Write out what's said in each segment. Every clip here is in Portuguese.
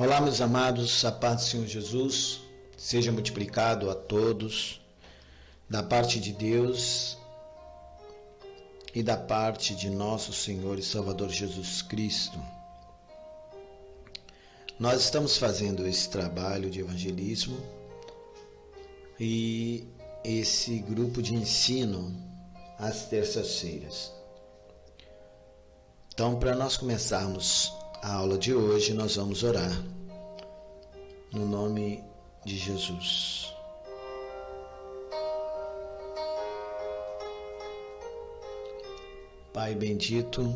Olá, meus amados, a paz do Senhor Jesus seja multiplicado a todos, da parte de Deus e da parte de nosso Senhor e Salvador Jesus Cristo. Nós estamos fazendo esse trabalho de evangelismo e esse grupo de ensino às terças-feiras. Então, para nós começarmos a aula de hoje, nós vamos orar no nome de Jesus. Pai bendito,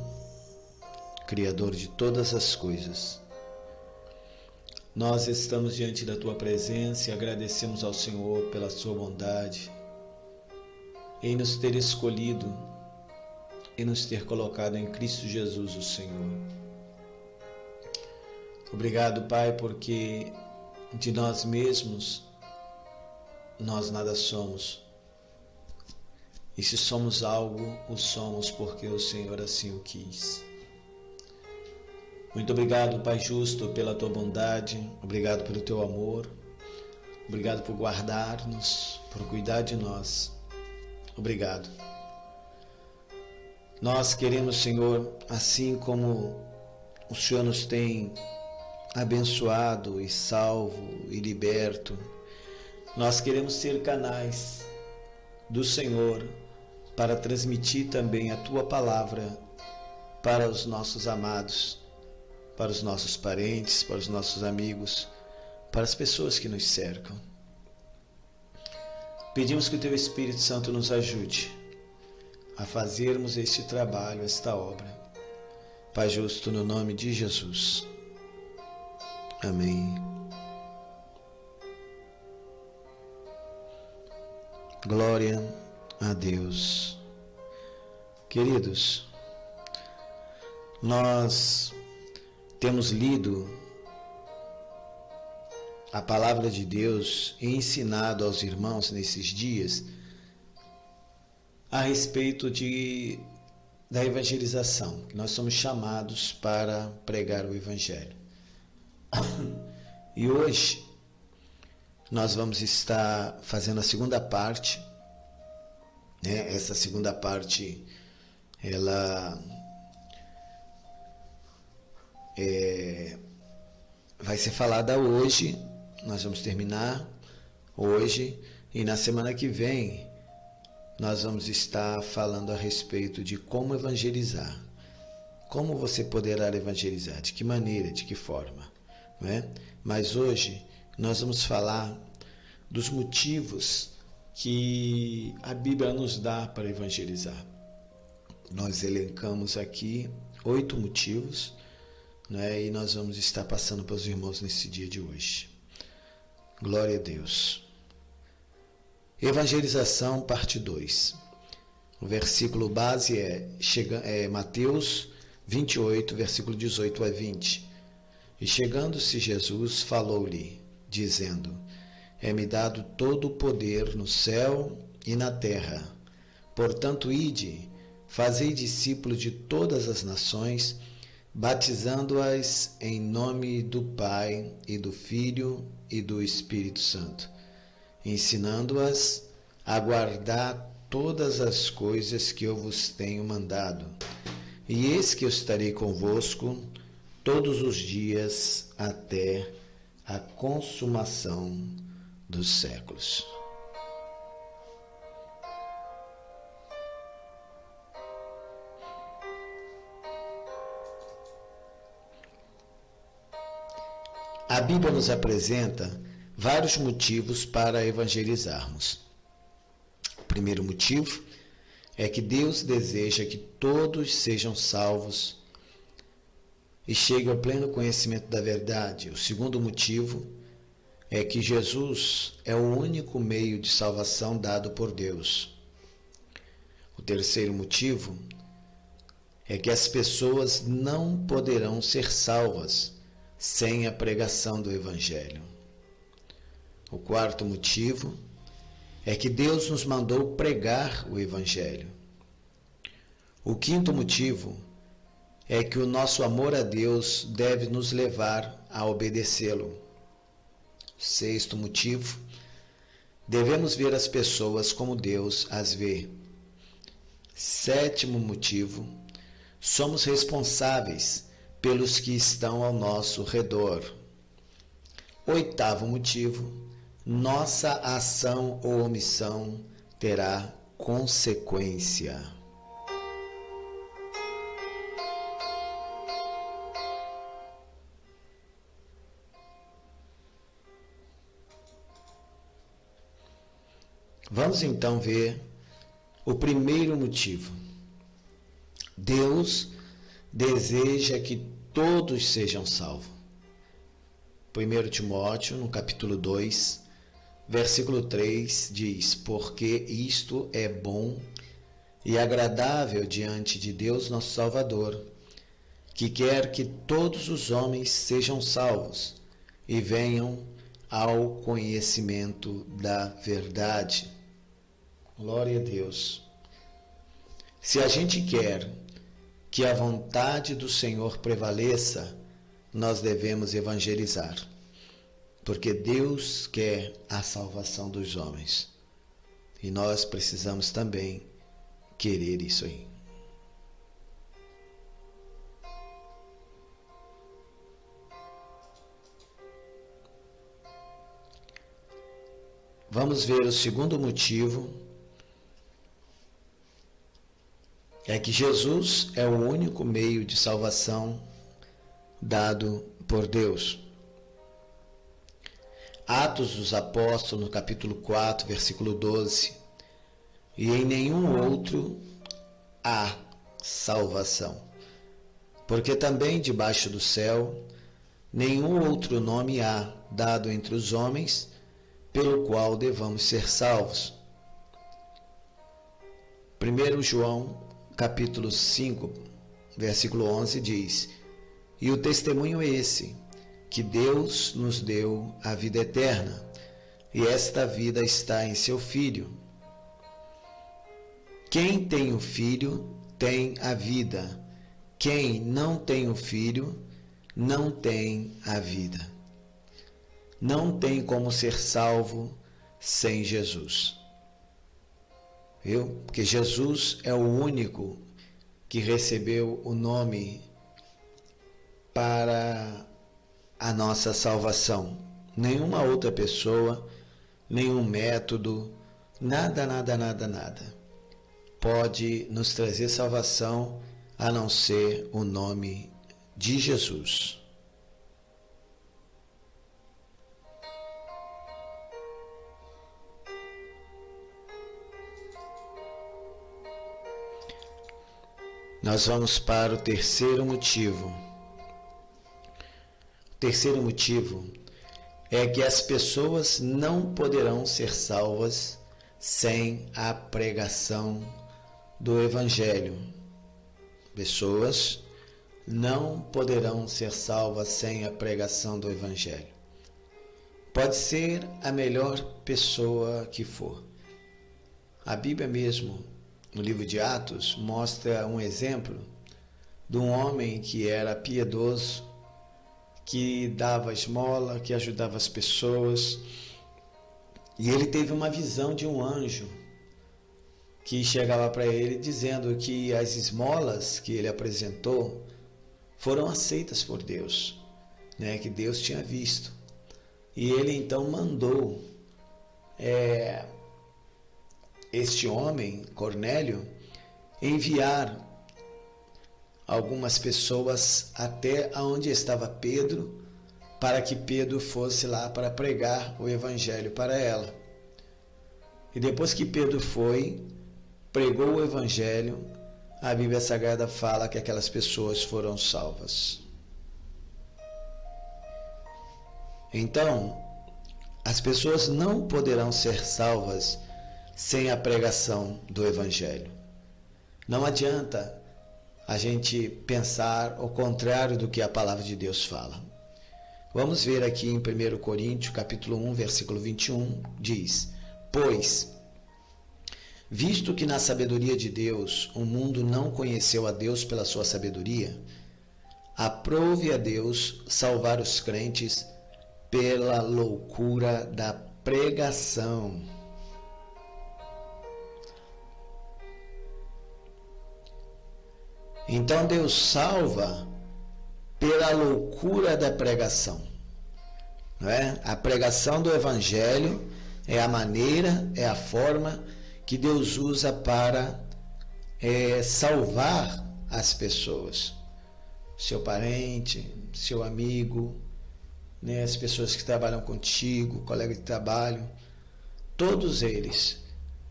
Criador de todas as coisas, nós estamos diante da Tua presença e agradecemos ao Senhor pela Sua bondade em nos ter escolhido e nos ter colocado em Cristo Jesus, o Senhor. Obrigado, Pai, porque de nós mesmos nós nada somos. E se somos algo, o somos porque o Senhor assim o quis. Muito obrigado, Pai justo, pela Tua bondade. Obrigado pelo Teu amor. Obrigado por guardar-nos, por cuidar de nós. Obrigado. Nós queremos, Senhor, assim como o Senhor nos tem abençoado e salvo e liberto, nós queremos ser canais do Senhor para transmitir também a Tua palavra para os nossos amados, para os nossos parentes, para os nossos amigos, para as pessoas que nos cercam. Pedimos que o Teu Espírito Santo nos ajude a fazermos este trabalho, esta obra. Pai justo, no nome de Jesus. Amém. Glória a Deus. Queridos, nós temos lido a palavra de Deus e ensinado aos irmãos nesses dias a respeito da evangelização, que nós somos chamados para pregar o Evangelho. E hoje nós vamos estar fazendo a segunda parte, né? Essa segunda parte ela vai ser falada hoje. Nós vamos terminar hoje e na semana que vem nós vamos estar falando a respeito de como evangelizar. Como você poderá evangelizar, de que maneira, de que forma, não é? Mas hoje nós vamos falar dos motivos que a Bíblia nos dá para evangelizar. Nós elencamos aqui 8 motivos, né? E nós vamos estar passando para os irmãos nesse dia de hoje. Glória a Deus. Evangelização, parte 2. O versículo base é Mateus 28, versículo 18 a 20. E chegando-se Jesus, falou-lhe, dizendo: É-me dado todo o poder no céu e na terra. Portanto, ide, fazei discípulos de todas as nações, batizando-as em nome do Pai e do Filho e do Espírito Santo, ensinando-as a guardar todas as coisas que eu vos tenho mandado. E eis que eu estarei convosco todos os dias até a consumação dos séculos. A Bíblia nos apresenta vários motivos para evangelizarmos. O primeiro motivo é que Deus deseja que todos sejam salvos e cheguem ao pleno conhecimento da verdade. O segundo motivo é que Jesus é o único meio de salvação dado por Deus. O terceiro motivo é que as pessoas não poderão ser salvas sem a pregação do Evangelho. O quarto motivo é que Deus nos mandou pregar o Evangelho. O quinto motivo é que o nosso amor a Deus deve nos levar a obedecê-lo. Sexto motivo, devemos ver as pessoas como Deus as vê. Sétimo motivo, somos responsáveis pelos que estão ao nosso redor. Oitavo motivo, nossa ação ou omissão terá consequência. Vamos então ver o primeiro motivo. Deus deseja que todos sejam salvos. 1 Timóteo, no capítulo 2, versículo 3, diz: porque isto é bom e agradável diante de Deus nosso Salvador, que quer que todos os homens sejam salvos e venham ao conhecimento da verdade. Glória a Deus. Se a gente quer que a vontade do Senhor prevaleça, nós devemos evangelizar, porque Deus quer a salvação dos homens. E nós precisamos também querer isso aí. Vamos ver o segundo motivo. É que Jesus é o único meio de salvação dado por Deus. Atos dos Apóstolos, no capítulo 4, versículo 12. E em nenhum outro há salvação, porque também debaixo do céu nenhum outro nome há dado entre os homens pelo qual devamos ser salvos. 1 João capítulo 5, versículo 11 diz: e o testemunho é esse, que Deus nos deu a vida eterna, e esta vida está em seu Filho. Quem tem o Filho tem a vida, quem não tem o Filho não tem a vida. Não tem como ser salvo sem Jesus. Viu? Porque Jesus é o único que recebeu o nome para a nossa salvação. Nenhuma outra pessoa, nenhum método, nada pode nos trazer salvação a não ser o nome de Jesus. Nós vamos para o terceiro motivo. O terceiro motivo é que as pessoas não poderão ser salvas sem a pregação do Evangelho. Pessoas não poderão ser salvas sem a pregação do Evangelho. Pode ser a melhor pessoa que for. A Bíblia mesmo, no livro de Atos, mostra um exemplo de um homem que era piedoso, que dava esmola, que ajudava as pessoas. E ele teve uma visão de um anjo que chegava para ele dizendo que as esmolas que ele apresentou foram aceitas por Deus, né? Que Deus tinha visto. E ele então mandou este homem, Cornélio, enviar algumas pessoas até onde estava Pedro, para que Pedro fosse lá para pregar o Evangelho para ela. E depois que Pedro foi, pregou o Evangelho, a Bíblia Sagrada fala que aquelas pessoas foram salvas. Então, as pessoas não poderão ser salvas sem a pregação do Evangelho. Não adianta a gente pensar o contrário do que a palavra de Deus fala. Vamos ver aqui em 1 Coríntios, capítulo 1, versículo 21, diz: pois, Visto que na sabedoria de Deus o mundo não conheceu a Deus pela sua sabedoria, aprove a Deus salvar os crentes pela loucura da pregação. Então Deus salva pela loucura da pregação. Não é? A pregação do Evangelho é a maneira, é a forma que Deus usa para salvar as pessoas. Seu parente, seu amigo, né? As pessoas que trabalham contigo, colega de trabalho, todos eles.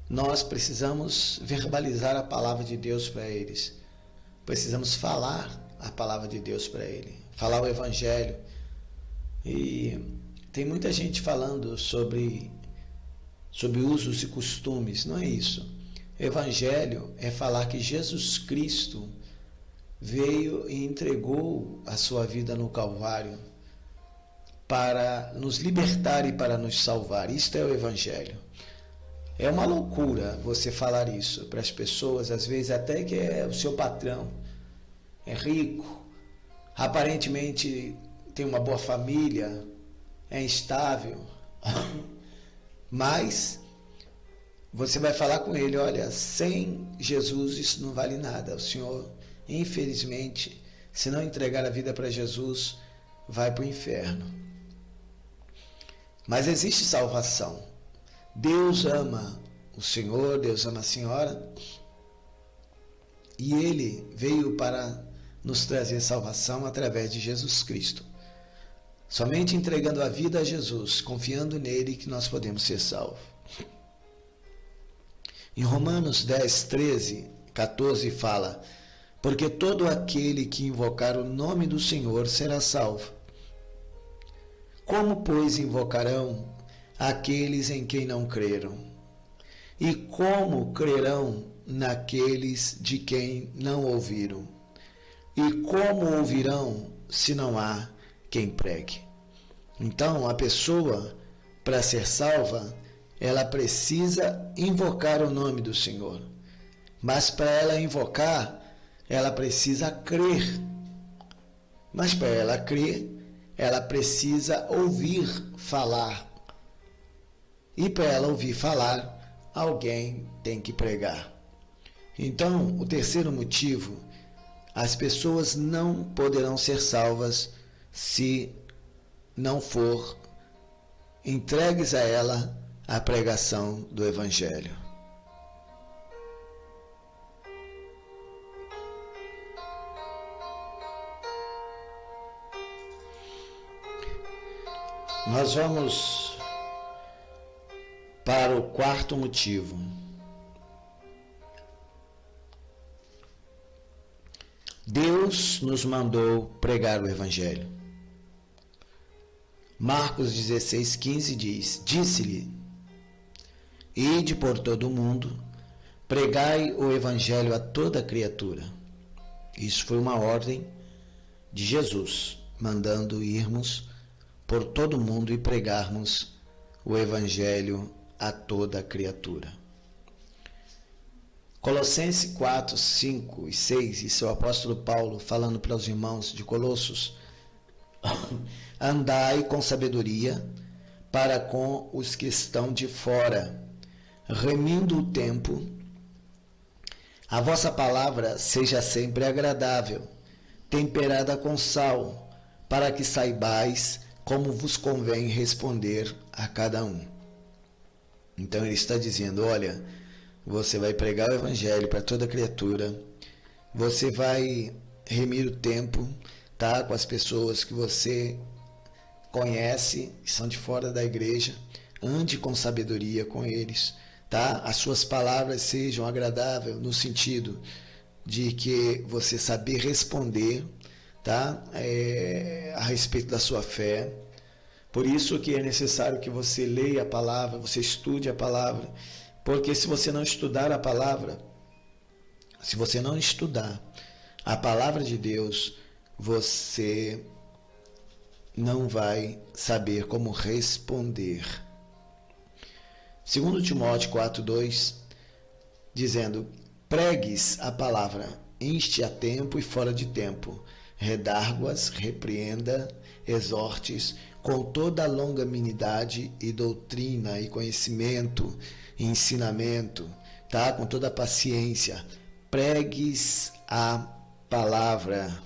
Nós precisamos verbalizar a palavra de Deus para eles. Precisamos falar a palavra de Deus para ele, falar o Evangelho. E tem muita gente falando sobre usos e costumes. Não é isso. Evangelho é falar que Jesus Cristo veio e entregou a sua vida no Calvário para nos libertar e para nos salvar. Isto é o Evangelho. É uma loucura você falar isso para as pessoas, às vezes até que é o seu patrão, é rico, aparentemente tem uma boa família, é estável, mas você vai falar com ele: olha, sem Jesus isso não vale nada. O senhor, infelizmente, se não entregar a vida para Jesus, vai para o inferno. Mas existe salvação. Deus ama o Senhor, Deus ama a senhora, e Ele veio para nos trazer salvação através de Jesus Cristo. Somente entregando a vida a Jesus, confiando nele, que nós podemos ser salvos. Em Romanos 10, 13, 14 fala: porque todo aquele que invocar o nome do Senhor será salvo. Como, pois, invocarão aqueles em quem não creram? E como crerão naqueles de quem não ouviram? E como ouvirão se não há quem pregue? Então, a pessoa, para ser salva, ela precisa invocar o nome do Senhor. Mas para ela invocar, ela precisa crer. Mas para ela crer, ela precisa ouvir falar. E para ela ouvir falar, alguém tem que pregar. Então, o terceiro motivo: as pessoas não poderão ser salvas se não for entregues a ela a pregação do Evangelho. Nós vamos para o quarto motivo. Deus nos mandou pregar o Evangelho. Marcos 16:15 diz: disse-lhe: ide por todo o mundo, pregai o Evangelho a toda criatura. Isso foi uma ordem de Jesus, mandando irmos por todo o mundo e pregarmos o Evangelho a toda criatura. Colossenses 4, 5 e 6, isso é o apóstolo Paulo falando para os irmãos de Colossos: andai com sabedoria para com os que estão de fora, remindo o tempo. A vossa palavra seja sempre agradável, temperada com sal, para que saibais como vos convém responder a cada um. Então ele está dizendo: olha, você vai pregar o Evangelho para toda criatura, você vai remir o tempo, tá, com as pessoas que você conhece, que são de fora da igreja, ande com sabedoria com eles, tá? As suas palavras sejam agradáveis no sentido de que você saber responder, tá? A respeito da sua fé. Por isso que é necessário que você leia a palavra, você estude a palavra, porque se você não estudar a palavra, se você não estudar a palavra de Deus, você não vai saber como responder. Segundo Timóteo 4:2, dizendo: pregues a palavra, inste a tempo e fora de tempo, redarguas, repreenda, exortes, com toda a longanimidade e doutrina e conhecimento e ensinamento, tá? Com toda a paciência, pregues a palavra.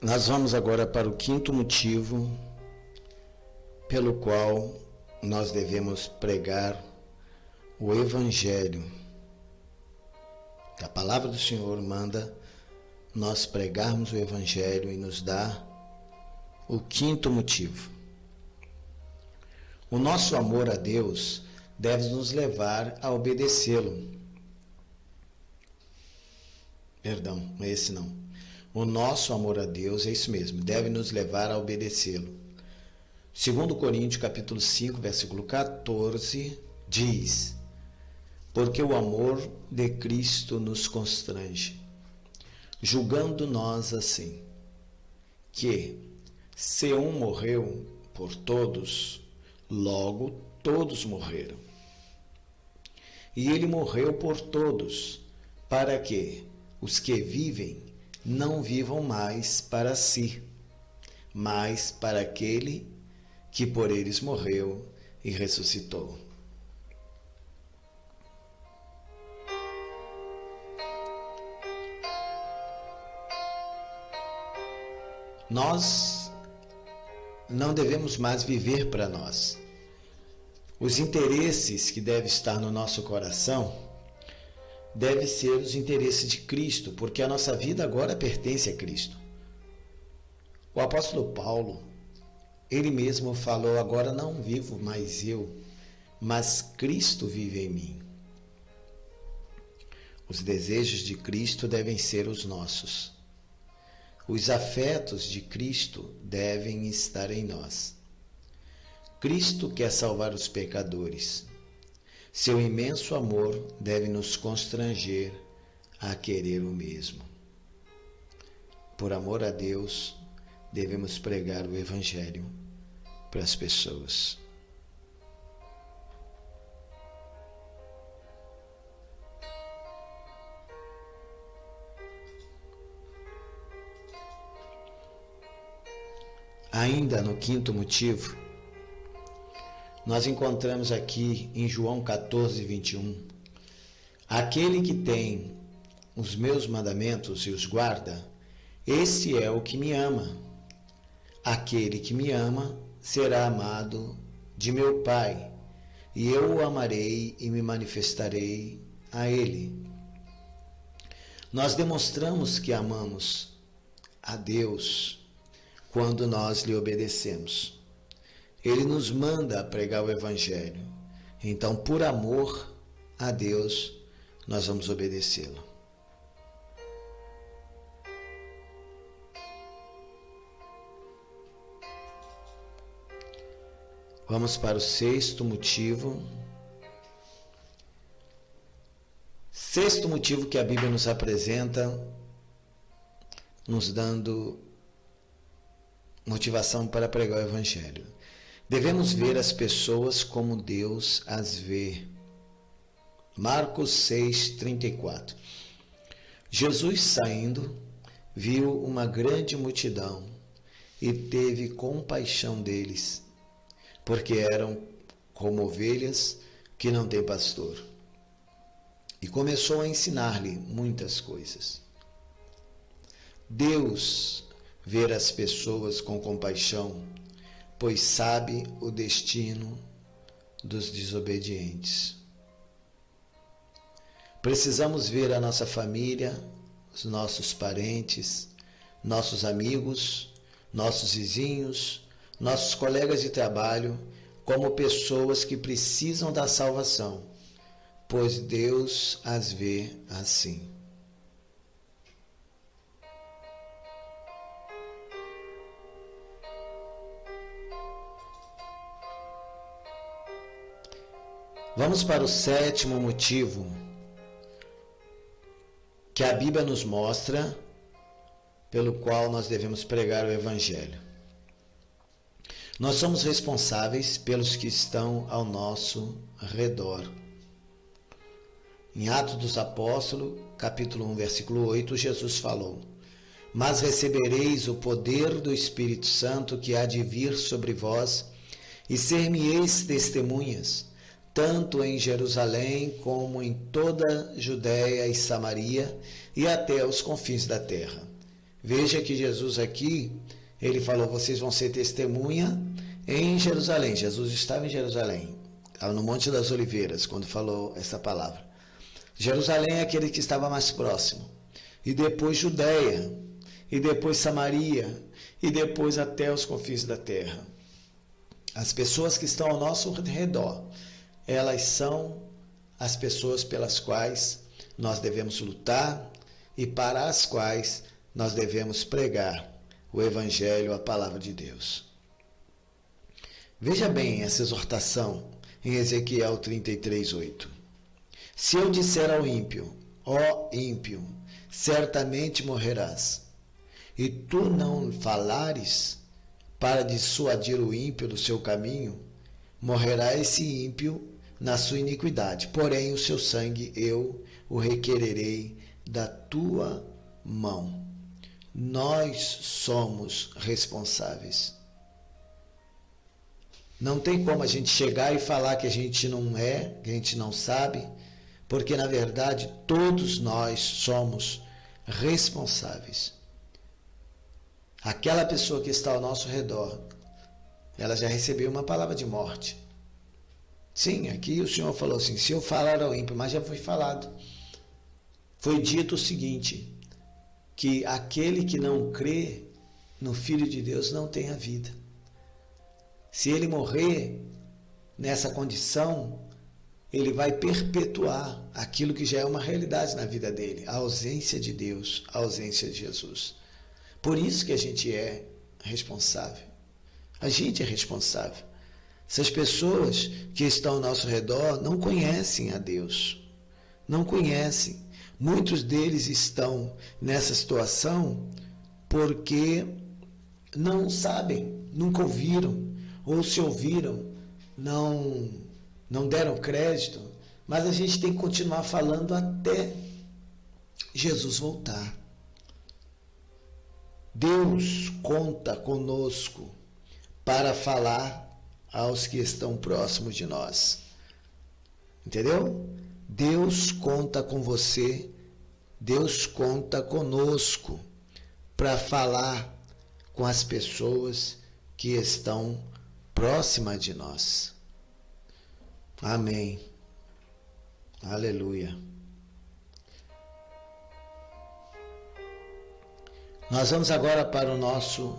Nós vamos agora para o quinto motivo pelo qual nós devemos pregar o Evangelho. A palavra do Senhor manda nós pregarmos o Evangelho e nos dá o quinto motivo. O nosso amor a Deus deve nos levar a obedecê-lo. Perdão, não é esse não. O nosso amor a Deus, é isso mesmo, deve nos levar a obedecê-lo. 2 Coríntios capítulo 5, versículo 14, diz: porque o amor de Cristo nos constrange, julgando nós assim, que se um morreu por todos, logo todos morreram. E ele morreu por todos, para que os que vivem não vivam mais para si, mas para aquele que por eles morreu e ressuscitou. Nós não devemos mais viver para nós. Os interesses que devem estar no nosso coração devem ser os interesses de Cristo, porque a nossa vida agora pertence a Cristo. O apóstolo Paulo, ele mesmo falou: agora não vivo mais eu, mas Cristo vive em mim. Os desejos de Cristo devem ser os nossos. Os afetos de Cristo devem estar em nós. Cristo quer salvar os pecadores. Seu imenso amor deve nos constranger a querer o mesmo. Por amor a Deus, devemos pregar o Evangelho para as pessoas. Ainda no quinto motivo, nós encontramos aqui em João 14, 21, aquele que tem os meus mandamentos e os guarda, esse é o que me ama. Aquele que me ama será amado de meu Pai, e eu o amarei e me manifestarei a ele. Nós demonstramos que amamos a Deus quando nós lhe obedecemos. Ele nos manda pregar o Evangelho. Então, por amor a Deus, nós vamos obedecê-lo. Vamos para o sexto motivo. Sexto motivo que a Bíblia nos apresenta, nos dando motivação para pregar o Evangelho. Devemos ver as pessoas como Deus as vê. Marcos 6, 34. Jesus, saindo, viu uma grande multidão e teve compaixão deles, porque eram como ovelhas que não têm pastor. E começou a ensinar-lhe muitas coisas. Deus vê as pessoas com compaixão, pois sabe o destino dos desobedientes. Precisamos ver a nossa família, os nossos parentes, nossos amigos, nossos vizinhos, nossos colegas de trabalho, como pessoas que precisam da salvação, pois Deus as vê assim. Vamos para o sétimo motivo que a Bíblia nos mostra pelo qual nós devemos pregar o Evangelho. Nós somos responsáveis pelos que estão ao nosso redor. Em Atos dos Apóstolos, capítulo 1, versículo 8, Jesus falou: Mas recebereis o poder do Espírito Santo que há de vir sobre vós, e ser-me-eis testemunhas, tanto em Jerusalém como em toda Judéia e Samaria, e até os confins da terra. Veja que Jesus aqui, ele falou, vocês vão ser testemunha em Jerusalém. Jesus estava em Jerusalém, no Monte das Oliveiras, quando falou essa palavra. Jerusalém é aquele que estava mais próximo. E depois Judéia, e depois Samaria, e depois até os confins da terra. As pessoas que estão ao nosso redor, elas são as pessoas pelas quais nós devemos lutar e para as quais nós devemos pregar o Evangelho, a palavra de Deus. Veja bem essa exortação em Ezequiel 33:8. Se eu disser ao ímpio, ó ímpio, certamente morrerás, e tu não falares para dissuadir o ímpio do seu caminho, morrerá esse ímpio na sua iniquidade, porém o seu sangue eu o requererei da tua mão. Nós somos responsáveis. Não tem como a gente chegar e falar que a gente não é, que a gente não sabe, porque na verdade todos nós somos responsáveis. Aquela pessoa que está ao nosso redor, ela já recebeu uma palavra de morte. Sim, aqui o Senhor falou assim, se eu falar ao ímpio, mas já foi falado. Foi dito o seguinte, que aquele que não crê no Filho de Deus não tem a vida. Se ele morrer nessa condição, ele vai perpetuar aquilo que já é uma realidade na vida dele, a ausência de Deus, a ausência de Jesus. Por isso que a gente é responsável. A gente é responsável. Essas pessoas que estão ao nosso redor não conhecem a Deus. Não conhecem. Muitos deles estão nessa situação porque não sabem, nunca ouviram, ou se ouviram, não deram crédito, mas a gente tem que continuar falando até Jesus voltar. Deus conta conosco para falar aos que estão próximos de nós. Entendeu? Deus conta com você, Deus conta conosco para falar com as pessoas que estão próximas de nós. Amém. Aleluia. Nós vamos agora para o nosso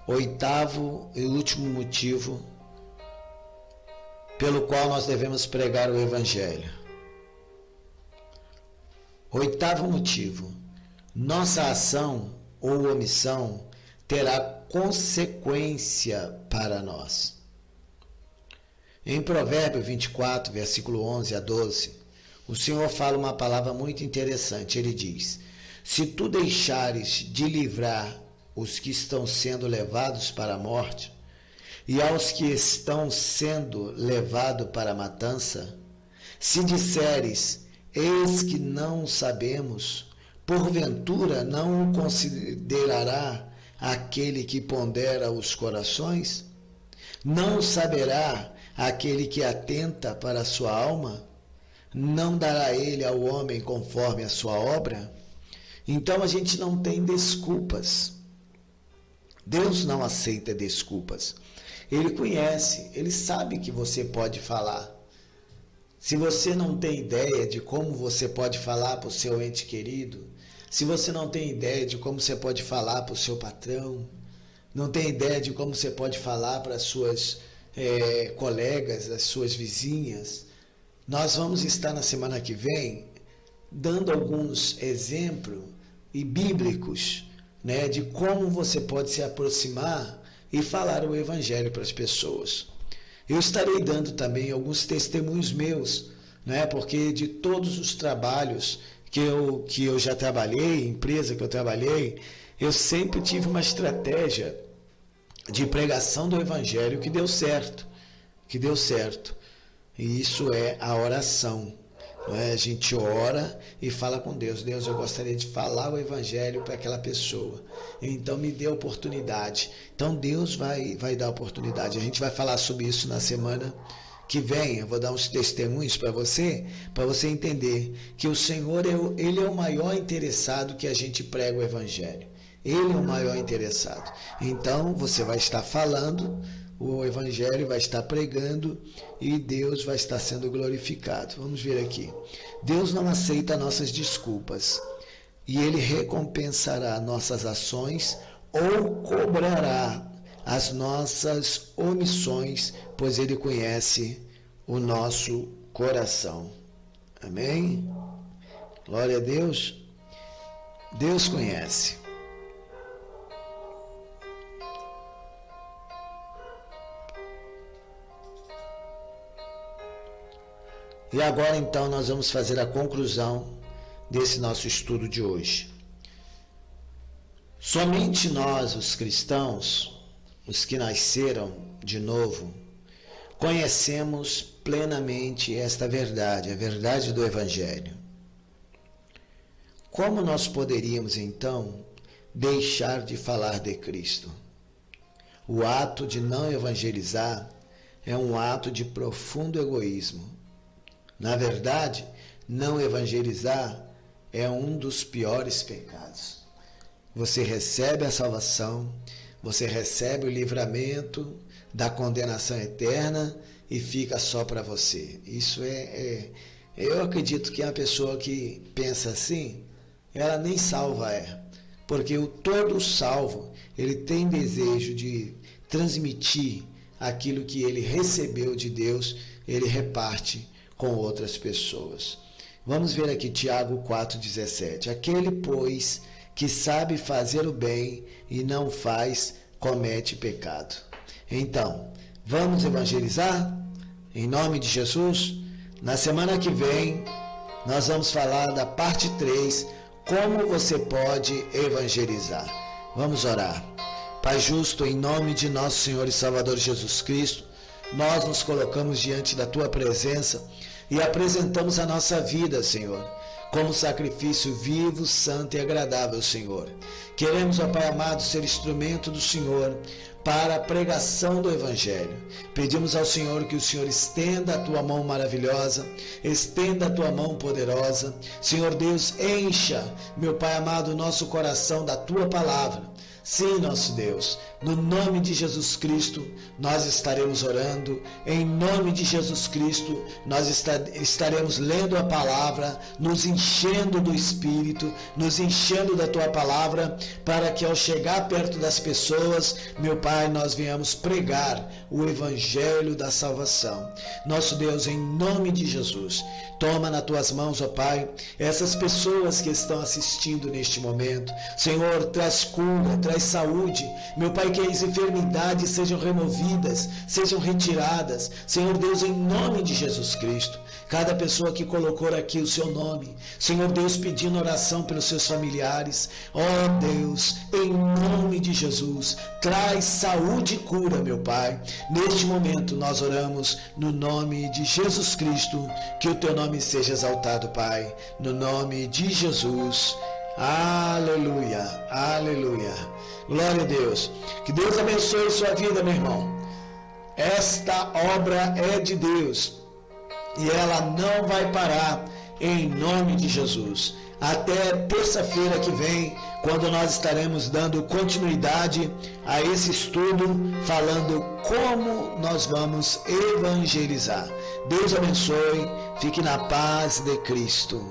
8º e último motivo pelo qual nós devemos pregar o Evangelho. 8º motivo: nossa ação ou omissão terá consequência para nós. Em Provérbios 24, versículo 11 a 12, o Senhor fala uma palavra muito interessante. Ele diz: se tu deixares de livrar os que estão sendo levados para a morte, e aos que estão sendo levados para a matança, se disseres, eis que não sabemos, porventura não o considerará aquele que pondera os corações? Não saberá aquele que atenta para a sua alma? Não dará ele ao homem conforme a sua obra? Então a gente não tem desculpas. Deus não aceita desculpas. Ele conhece, ele sabe que você pode falar. Se você não tem ideia de como você pode falar para o seu ente querido, se você não tem ideia de como você pode falar para o seu patrão, não tem ideia de como você pode falar para as suas colegas, as suas vizinhas, nós vamos estar na semana que vem dando alguns exemplos e bíblicos, né, de como você pode se aproximar e falar o Evangelho para as pessoas. Eu estarei dando também alguns testemunhos meus, né, porque de todos os trabalhos que eu já trabalhei, empresa que eu trabalhei, Eu sempre tive uma estratégia de pregação do Evangelho que deu certo. E isso é a oração. Não é? A gente ora e fala com Deus. Deus, eu gostaria de falar o Evangelho para aquela pessoa. Então me dê oportunidade. Então Deus vai dar oportunidade. A gente vai falar sobre isso na semana que vem. Eu vou dar uns testemunhos para você entender que o Senhor, Ele é o maior interessado que a gente prega o Evangelho. Ele é o maior interessado. Então você vai estar falando o Evangelho, vai estar pregando e Deus vai estar sendo glorificado. Vamos ver aqui. Deus não aceita nossas desculpas e Ele recompensará nossas ações ou cobrará as nossas omissões, pois Ele conhece o nosso coração. Amém? Glória a Deus. Deus conhece. E agora então nós vamos fazer a conclusão desse nosso estudo de hoje. Somente nós, os cristãos, os que nasceram de novo, conhecemos plenamente esta verdade, a verdade do Evangelho. Como nós poderíamos então deixar de falar de Cristo? O ato de não evangelizar é um ato de profundo egoísmo. Na verdade, não evangelizar é um dos piores pecados. Você recebe a salvação, você recebe o livramento da condenação eterna e fica só para você. Isso eu acredito que a pessoa que pensa assim, ela nem salva é. Porque o todo salvo, ele tem desejo de transmitir aquilo que ele recebeu de Deus, ele reparte com outras pessoas. Vamos ver aqui Tiago 4,17. Aquele, pois, que sabe fazer o bem e não faz, comete pecado. Então, vamos evangelizar? Em nome de Jesus? Na semana que vem, nós vamos falar da parte 3, como você pode evangelizar. Vamos orar. Pai justo, em nome de nosso Senhor e Salvador Jesus Cristo, nós nos colocamos diante da Tua presença e apresentamos a nossa vida, Senhor, como sacrifício vivo, santo e agradável, Senhor. Queremos, ó Pai amado, ser instrumento do Senhor para a pregação do Evangelho. Pedimos ao Senhor que o Senhor estenda a Tua mão maravilhosa, estenda a Tua mão poderosa. Senhor Deus, encha, meu Pai amado, o nosso coração da Tua palavra. Sim, nosso Deus, no nome de Jesus Cristo, nós estaremos orando, em nome de Jesus Cristo, nós estaremos lendo a palavra, nos enchendo do Espírito, nos enchendo da Tua palavra, para que ao chegar perto das pessoas, meu Pai, nós venhamos pregar o Evangelho da salvação. Nosso Deus, em nome de Jesus, toma nas Tuas mãos, ó Pai, essas pessoas que estão assistindo neste momento. Senhor, traz cura, traz saúde, meu Pai, que as enfermidades sejam removidas, sejam retiradas, Senhor Deus, em nome de Jesus Cristo. Cada pessoa que colocou aqui o seu nome, Senhor Deus, pedindo oração pelos seus familiares, ó Deus, em nome de Jesus, traz saúde e cura, meu Pai. Neste momento nós oramos no nome de Jesus Cristo, que o Teu nome seja exaltado, Pai, no nome de Jesus. Aleluia, aleluia. Glória a Deus. Que Deus abençoe sua vida, meu irmão. Esta obra é de Deus e ela não vai parar, em nome de Jesus. Até terça-feira que vem, quando nós estaremos dando continuidade a esse estudo, falando como nós vamos evangelizar. Deus abençoe. Fique na paz de Cristo.